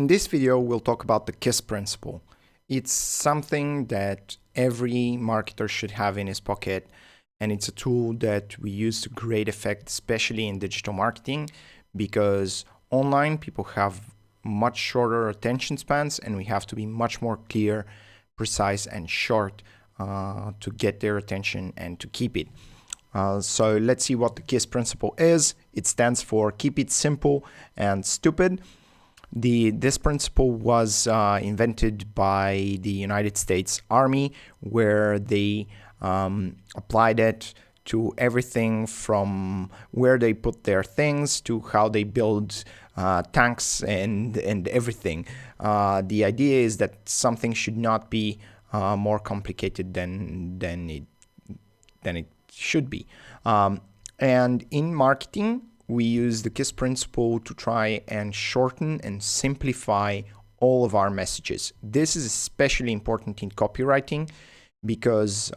In this video, we'll talk about the KISS principle. It's something that every marketer should have in his pocket, and it's a tool that we use to great effect, especially in digital marketing, because online people have much shorter attention spans, and we have to be much more clear, precise, and short to get their attention and to keep it. So let's see what the KISS principle is. It stands for keep it simple and stupid. This principle was invented by the United States Army, where they applied it to everything from where they put their things to how they build tanks and everything. The idea is that something should not be more complicated than it should be. And in marketing, we use the KISS principle to try and shorten and simplify all of our messages. This is especially important in copywriting because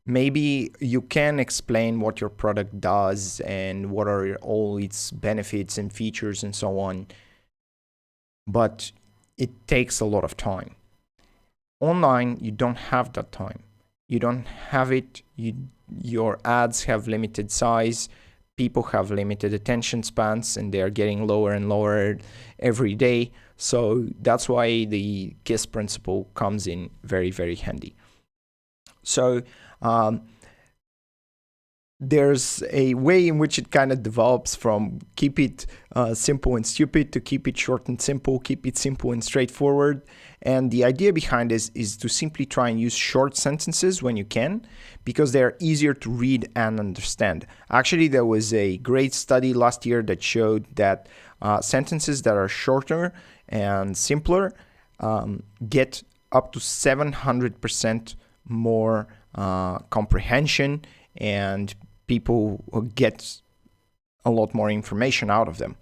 maybe you can explain what your product does and what are all its benefits and features and so on, but it takes a lot of time. Online, you don't have that time. You don't have it. Your ads have limited size. People have limited attention spans, and they are getting lower and lower every day. So that's why the KISS principle comes in very, very handy. So there's a way in which it kind of develops from keep it simple and stupid to keep it short and simple, keep it simple and straightforward. And the idea behind this is to simply try and use short sentences when you can, because they're easier to read and understand. Actually, there was a great study last year that showed that sentences that are shorter and simpler get up to 700% more comprehension, and people get a lot more information out of them.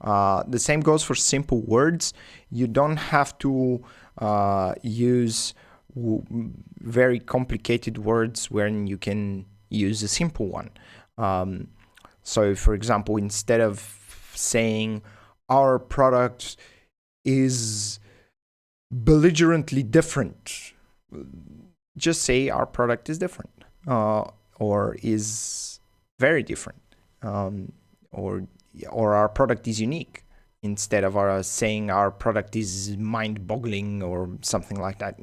The same goes for simple words. You don't have to use very complicated words when you can use a simple one. So, for example, instead of saying our product is belligerently different, just say our product is different or is very different, or our product is unique, instead of saying our product is mind-boggling or something like that.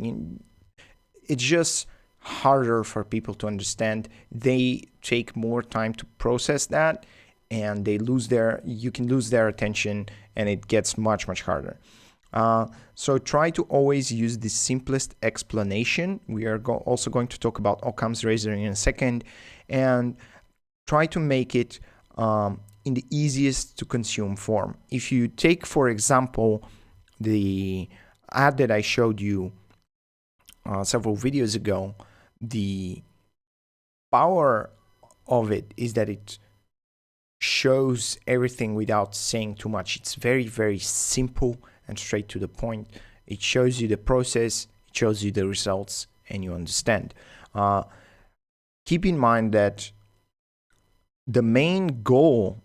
It's just harder for people to understand. They take more time to process that, and you can lose their attention, and it gets much, much harder. So try to always use the simplest explanation. We are also going to talk about Occam's razor in a second, and try to make it in the easiest to consume form. If you take, for example, the ad that I showed you several videos ago, the power of it is that it shows everything without saying too much. It's very, very simple and straight to the point. It shows you the process, it shows you the results, and you understand. Keep in mind that the main goal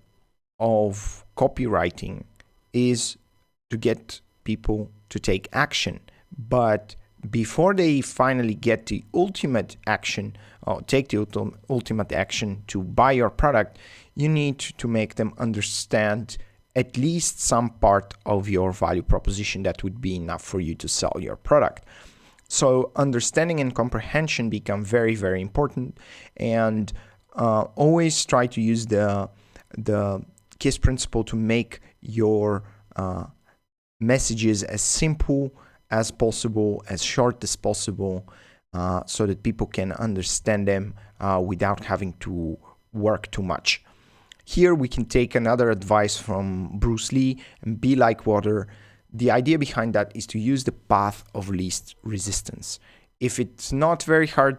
of copywriting is to get people to take action. But before they finally get the ultimate action, or take the ultimate action to buy your product, you need to make them understand at least some part of your value proposition that would be enough for you to sell your product. So understanding and comprehension become very, very important, and always try to use the KISS principle to make your messages as simple as possible, as short as possible, so that people can understand them without having to work too much. Here we can take another advice from Bruce Lee and be like water. The idea behind that is to use the path of least resistance. If it's not very hard,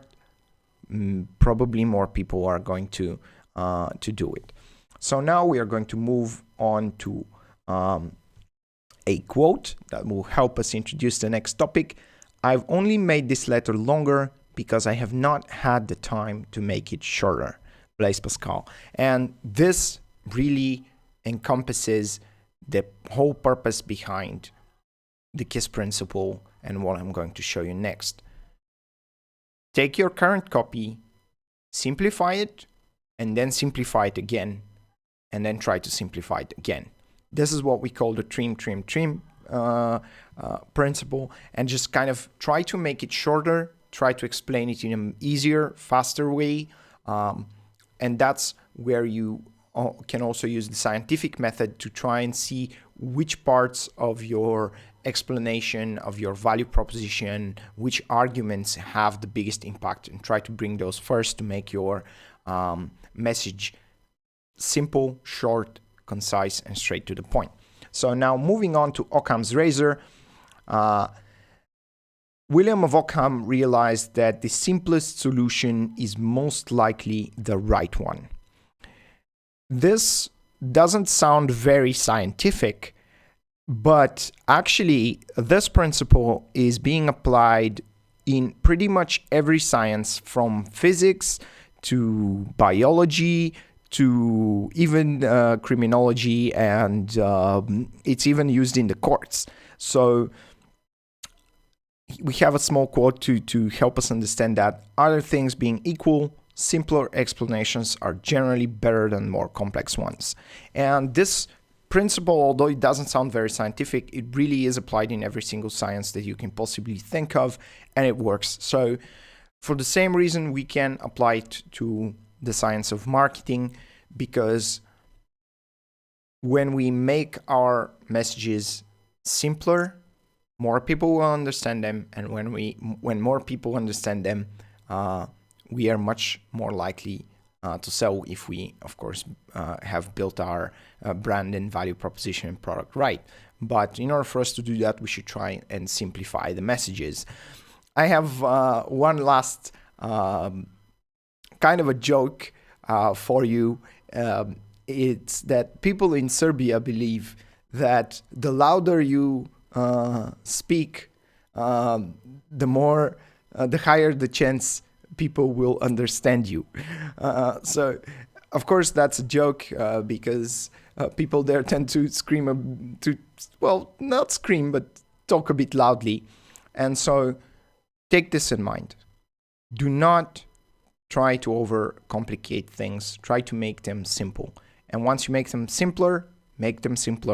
probably more people are going to do it. So now we are going to move on to a quote that will help us introduce the next topic. I've only made this letter longer because I have not had the time to make it shorter. Blaise Pascal. And this really encompasses the whole purpose behind the KISS principle and what I'm going to show you next. Take your current copy, simplify it, and then simplify it again, and then try to simplify it again. This is what we call the trim principle, and just kind of try to make it shorter, try to explain it in an easier, faster way, and that's where you can also use the scientific method to try and see which parts of your explanation of your value proposition, which arguments have the biggest impact, and try to bring those first to make your message simple, short, concise, and straight to the point. So now moving on to Occam's razor, William of Occam realized that the simplest solution is most likely the right one. This doesn't sound very scientific, but actually this principle is being applied in pretty much every science, from physics to biology to even criminology, and it's even used in the courts. So we have a small quote to help us understand that. Other things being equal, simpler explanations are generally better than more complex ones. And this principle, although it doesn't sound very scientific, it really is applied in every single science that you can possibly think of, and it works. So for the same reason, we can apply it to the science of marketing, because when we make our messages simpler, more people will understand them, and when more people understand them, we are much more likely to sell if we, of course, have built our brand and value proposition and product right. But in order for us to do that, we should try and simplify the messages. I have one last kind of a joke for you. It's that people in Serbia believe that the louder you speak, the higher the chance people will understand you. So, of course, that's a joke because people there tend to scream, not scream, but talk a bit loudly. And so take this in mind. Do not try to overcomplicate things. Try to make them simple. And once you make them simpler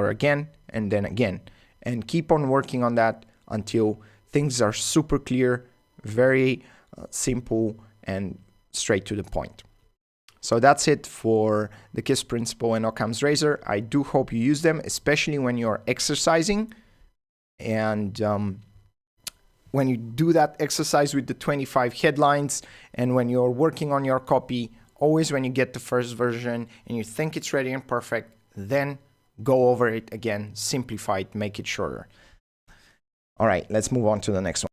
again and then again. And keep on working on that until things are super clear, very simple, and straight to the point. So that's it for the KISS principle and Occam's razor. I do hope you use them, especially when you're exercising. And when you do that exercise with the 25 headlines, and when you're working on your copy, always when you get the first version and you think it's ready and perfect, then go over it again, simplify it, make it shorter. All right, let's move on to the next one.